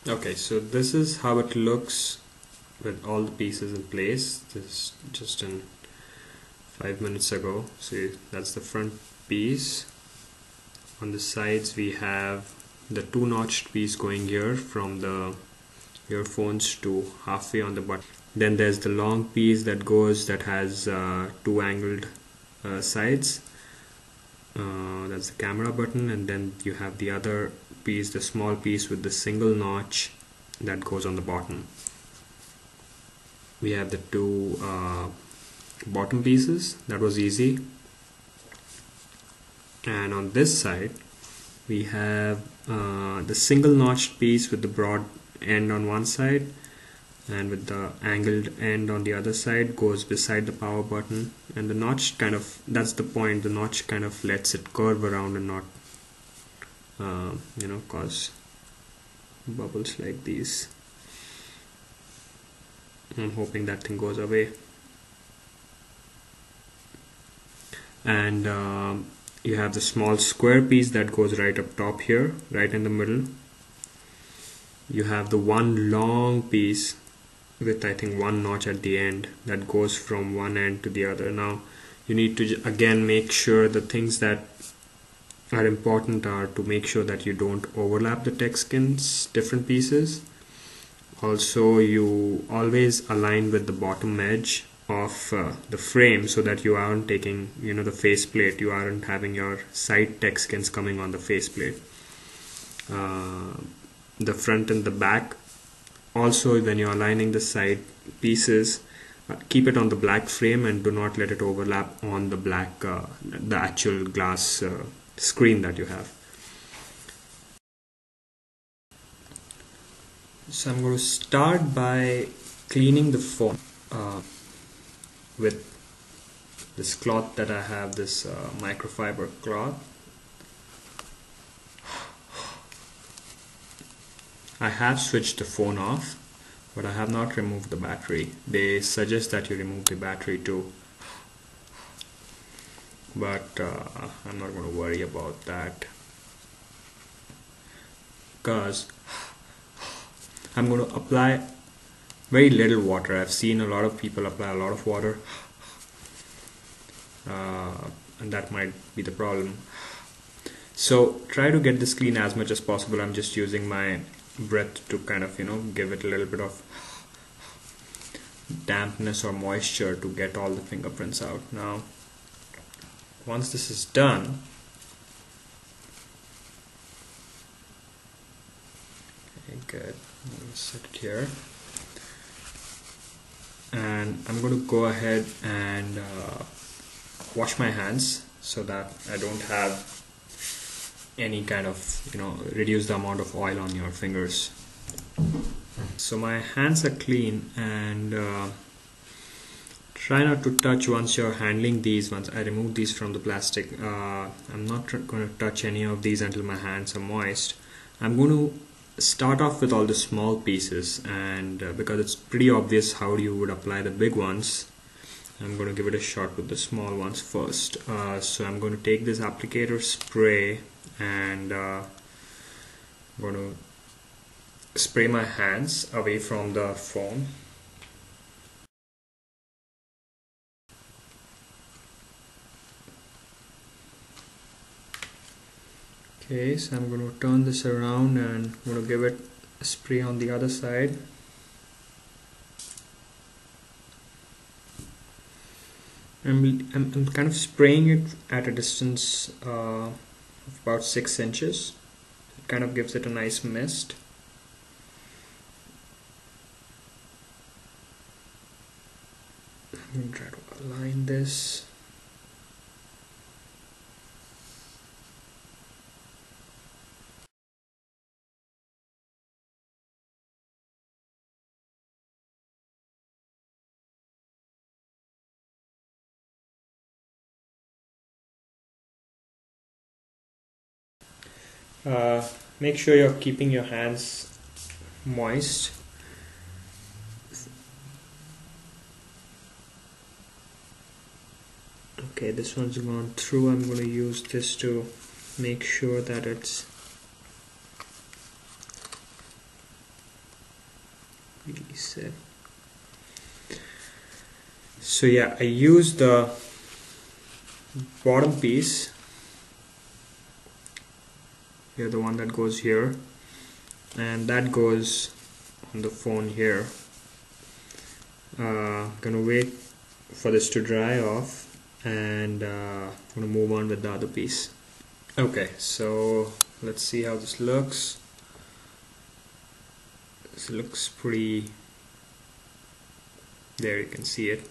Okay, so this is how it looks with all the pieces in place. This is just in 5 minutes ago. See, that's the front piece. On the sides we have the two notched piece going here from the earphones to halfway on the button. Then there's the long piece that goes, that has two angled sides. That's the camera button, and then you have the other piece, the small piece with the single notch that goes on the bottom. We have the two bottom pieces. That was easy. And on this side we have the single notched piece with the broad end on one side, and with the angled end on the other side, goes beside the power button. And the notch kind of, that's the point, the notch kind of lets it curve around and not cause bubbles like these. I'm hoping that thing goes away. And you have the small square piece that goes right up top here, right in the middle. You have the one long piece with, I think, one notch at the end that goes from one end to the other. Now you need to again make sure the things that are important are to make sure that you don't overlap the Techskin's different pieces. Also, you always align with the bottom edge of the frame so that you aren't taking, the faceplate, you aren't having your side Techskins coming on the faceplate. The front and the back, also when you're aligning the side pieces, keep it on the black frame and do not let it overlap on the black, the actual glass screen that you have. So I'm going to start by cleaning the phone with this cloth that I have, this microfiber cloth. I have switched the phone off, but I have not removed the battery. They suggest that you remove the battery too, but I'm not going to worry about that, because I'm going to apply very little water. I've seen a lot of people apply a lot of water, and that might be the problem. So try to get this clean as much as possible. I'm just using my breath to kind of give it a little bit of dampness or moisture to get all the fingerprints out. Now once this is done, okay, good, I'm going to set it here, and I'm going to go ahead and wash my hands so that I don't have any kind of reduce the amount of oil on your fingers. So my hands are clean, and try not to touch once you're handling these. Once I remove these from the plastic, I'm not going to touch any of these until my hands are moist. I'm going to start off with all the small pieces, and because it's pretty obvious how you would apply the big ones, I'm going to give it a shot with the small ones first. So I'm going to take this applicator spray, and I'm going to spray my hands away from the phone. Okay, so I'm going to turn this around and I'm going to give it a spray on the other side. I'm kind of spraying it at a distance of about 6 inches. It kind of gives it a nice mist. I'm going to try to align this. Make sure you're keeping your hands moist. Okay, this one's gone through. I'm going to use this to make sure that it's reset. So yeah, I use the bottom piece here, the one that goes here, and that goes on the phone here. Gonna wait for this to dry off, and gonna move on with the other piece. Okay, so let's see how this looks. This looks pretty, there you can see it.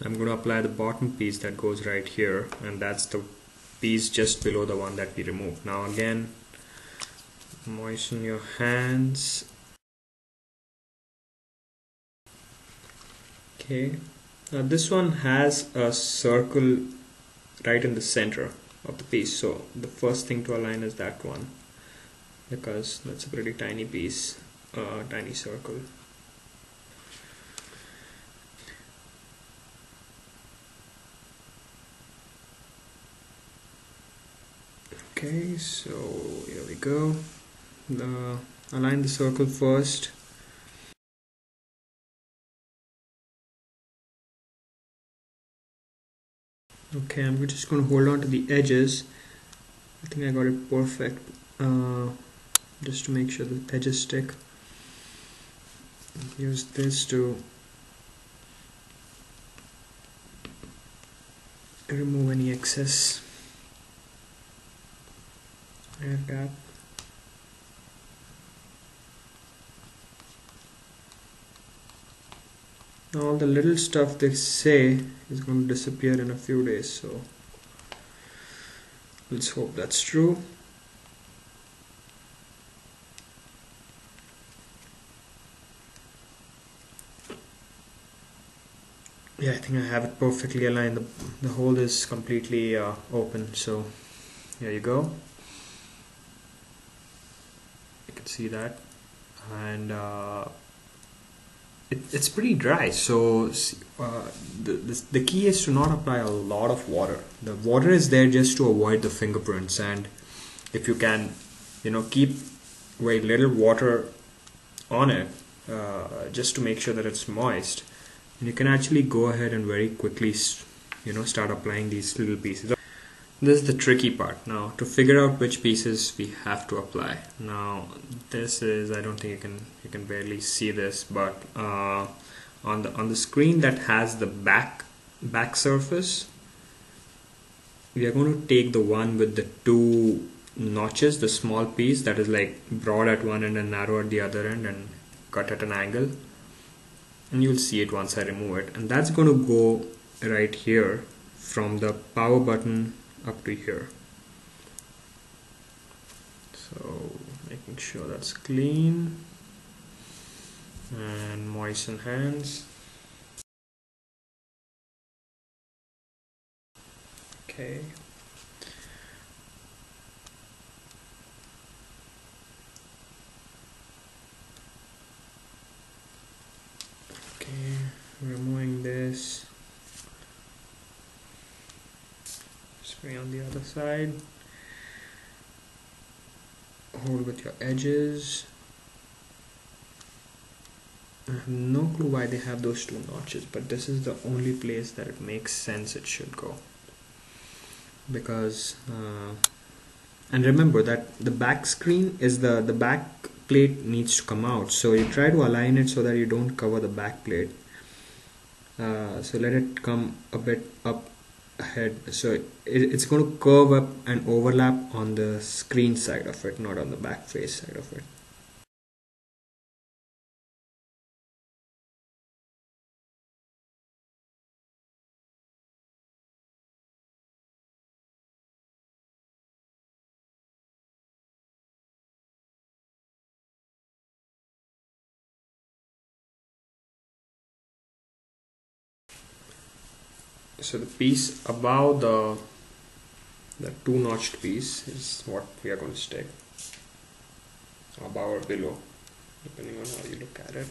I'm going to apply the bottom piece that goes right here, and that's the piece just below the one that we removed. Now again, moisten your hands. Okay, now this one has a circle right in the center of the piece, so the first thing to align is that one, because that's a pretty tiny piece, tiny circle. Okay, so here we go. Align the circle first. Okay, I'm just going to hold on to the edges. I think I got it perfect, just to make sure the edges stick. Use this to remove any excess air gap. Now all the little stuff they say is going to disappear in a few days, so let's hope that's true. Yeah, I think I have it perfectly aligned. The hole is completely open, so here you go. You can see that, and it's pretty dry, so the key is to not apply a lot of water. The water is there just to avoid the fingerprints, and if you can, keep very little water on it, just to make sure that it's moist, and you can actually go ahead and very quickly start applying these little pieces. This is the tricky part now, to figure out which pieces we have to apply. Now this is, I don't think you can barely see this, but on the screen that has the back surface, we are going to take the one with the two notches, the small piece that is like broad at one end and narrow at the other end and cut at an angle, and you'll see it once I remove it, and that's going to go right here from the power button up to here. So making sure that's clean, and moisten hands. Okay. Okay, removing this. Spray on the other side. Hold with your edges. I have no clue why they have those two notches, but this is the only place that it makes sense it should go. Because and remember that the back screen is the back plate needs to come out, so you try to align it so that you don't cover the back plate. So let it come a bit up ahead, so it's going to curve up and overlap on the screen side of it, not on the back face side of it. So the piece above the two notched piece is what we are going to stick, above or below, depending on how you look at it.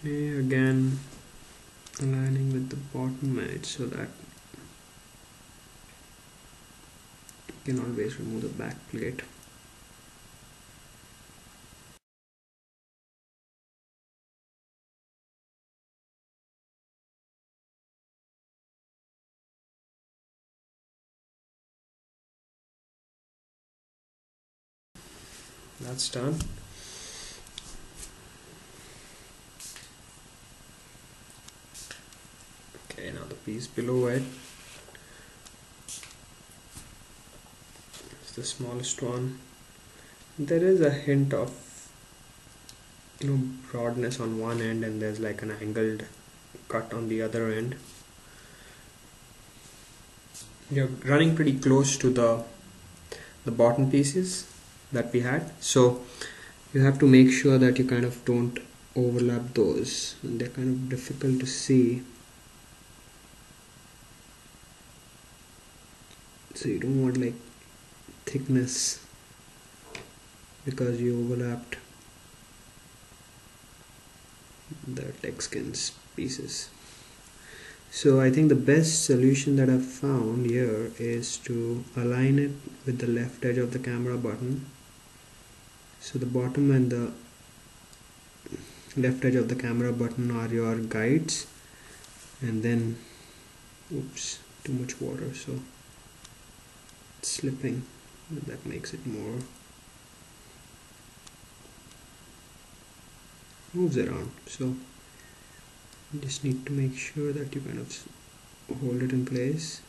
Okay, again aligning with the bottom edge so that you can always remove the back plate. That's done. Okay, now the piece below it is the smallest one. There is a hint of broadness on one end, and there's like an angled cut on the other end. You're running pretty close to the bottom pieces that we had, so you have to make sure that you kind of don't overlap those, and they're kind of difficult to see, so you don't want like thickness because you overlapped the Techskin's pieces. So I think the best solution that I've found here is to align it with the left edge of the camera button. So the bottom and the left edge of the camera button are your guides, and then oops, too much water, so it's slipping. That makes it more moves around, so you just need to make sure that you kind of hold it in place.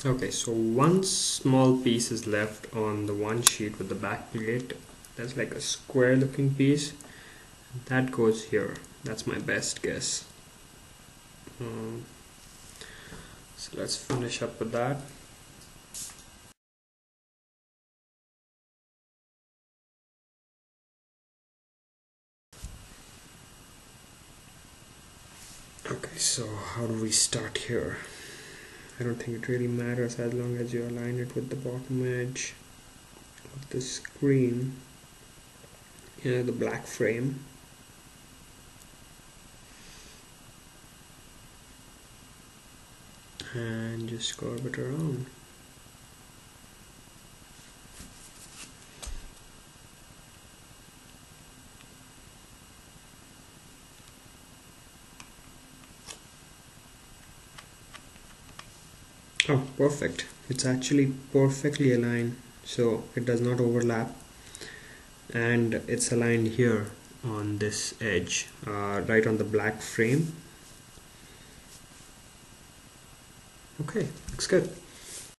Okay, so one small piece is left on the one sheet with the back plate. That's like a square looking piece that goes here. That's my best guess. So let's finish up with that. Okay, so how do we start here? I don't think it really matters as long as you align it with the bottom edge of the screen, the black frame. And just curve it around. Oh, perfect. It's actually perfectly aligned, so it does not overlap, and it's aligned here on this edge, right on the black frame. Okay, looks good.